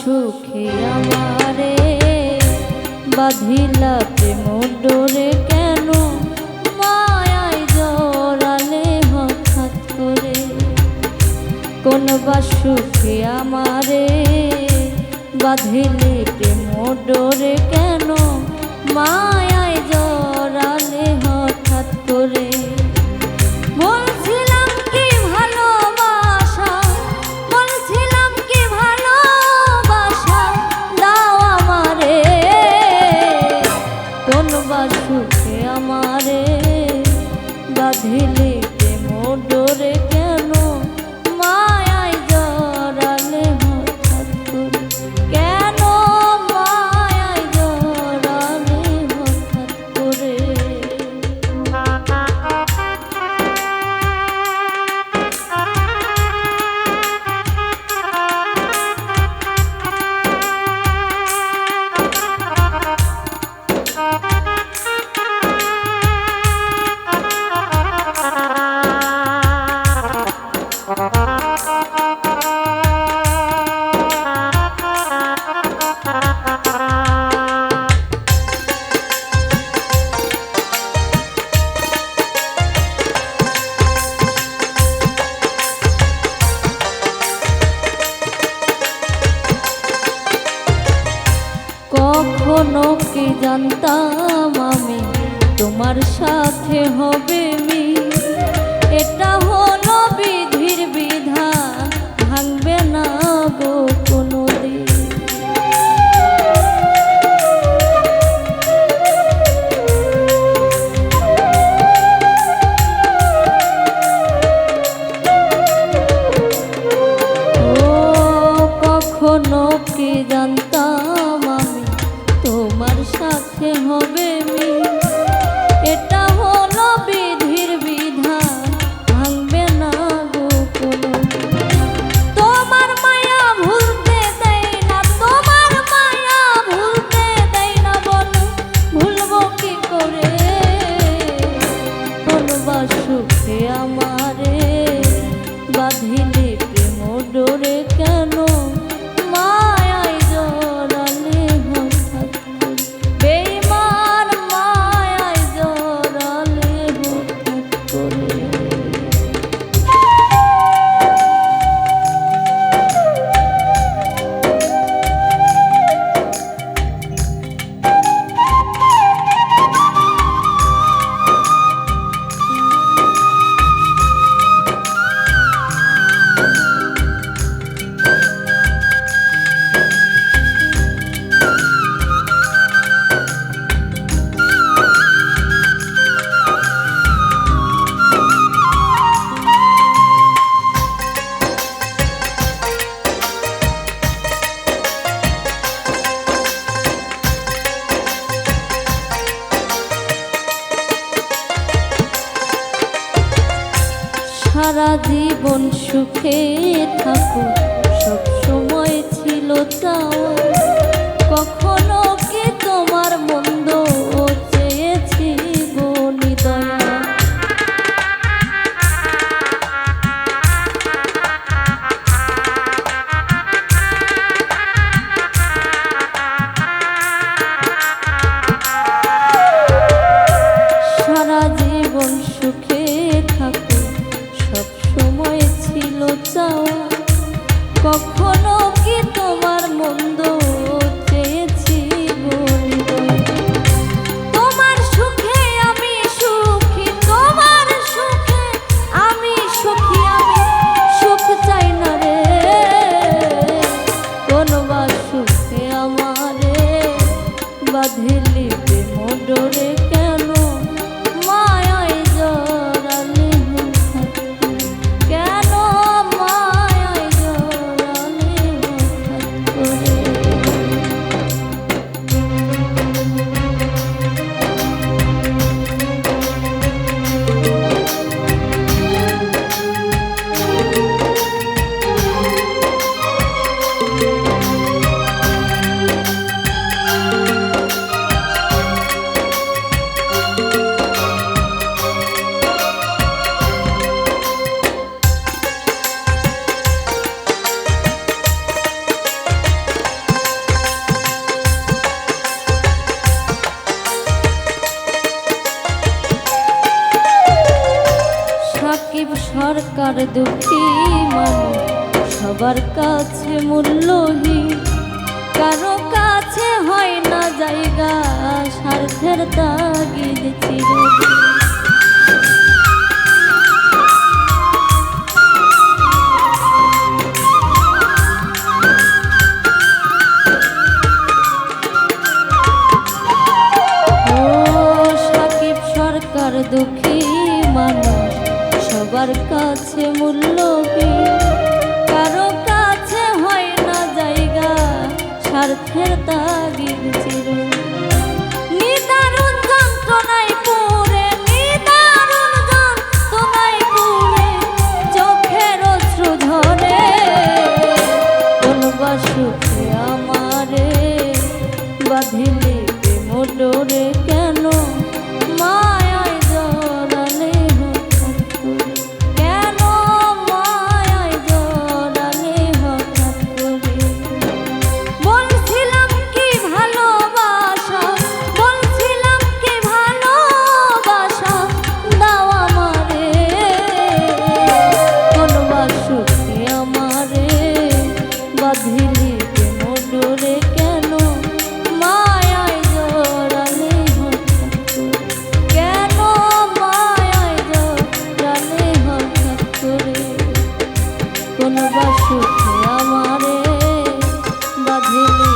সুখে আমারে বাঁধিলা প্রেম ডোরে কেন মায়ায় জড়ালে হঠাৎ করে। কোন বা সুখে আমারে বাঁধিলে প্রেম ডোরে কেন মায়ায় জড়ালে হঠাৎ করে। বলছিলাম কি ভালোবাসা, বলছিলাম কি ভালোবাসা দাও আমারে। কোন বা সুখে আমারে বাঁধিলে প্রেম ডোরে কেন মায়ায় জড়ালে হঠাৎ করে। কেন মায়ায় জড়ালে হঠাৎ করে। কখনো কি জানতাম আমি তোমার সাথে হবে মিল। এটা হলো বিধির বিধান, ভাঙবে না গো কোনোদিন। ও কখনো কি জানতাম আমি তোমার সাথে হবে মিল। এটা হলো বিধির বিধান, ভাঙবে না গো কোনোদিন। তোমার মায়া ভুলতে দেয় না, তোমার মায়া ভুলতে দেয় না, বলো ভুলবো কি করে। কোন বা সুখে আমারে বাঁধিলে প্রেম ডোরে কেন মায়ায় জড়ালে হঠাৎ করে। বেঈমান মায়ায় জড়ালে হঠাৎ করে। সারা জীবন সুখে থাকো সব সময় ছিল চাওয়া। কখনো কি তোমার মন্দ চেয়েছি গো নিদয়া। সারা জীবন সুখে থাকো সব সময় ছিল চাওয়া। কখনো কি তোমার মন্দ চেয়েছি গো হৃদয়। তোমার সুখে আমি সুখী, তোমার সুখে আমি সুখী, আমি সুখ চাই না রে। কোন বা সুখে আমারে বাঁধিলি প্রেম ডোরে কেন মায়ায় জড়ালে হঠাৎ করে। কেন মায়ায় জড়ালে হঠাৎ করে। সরকার দুঃখী মানুষ সবার কাছে মূল্যহীন, কারো কাছে হয় না জায়গা স্বার্থের তাগিদ চিরদিন। সরকার দুঃখী মানুষ সবার কাছে মূল্যহীন, কারো কাছে হয় না জায়গা স্বার্থের তাগিদ চিরদিন। নিদারুণ যন্ত্রণায় পুরে, নিদারুণ যন্ত্রণায় পুরে চোখের অশ্রু ঝরে, বলবা সুখে আমারে বাঁধিলি প্রেম ডোরে কেন, মায়ায় জড়ালে হঠাৎ করে, কেন মায়ায় জড়ালে হঠাৎ করে। বলছিলাম কি ভালোবাসা, বলছিলাম কি ভালোবাসা দাও আমারে, বলবা সুখে আমারে বাঁধিলি প্রেম ডোরে কেন, মায়ায় জড়ালে হঠাৎ করে, কেন মায়ায় জড়ালে হঠাৎ করে। কোন বা সুখে আমারে বাঁধিলি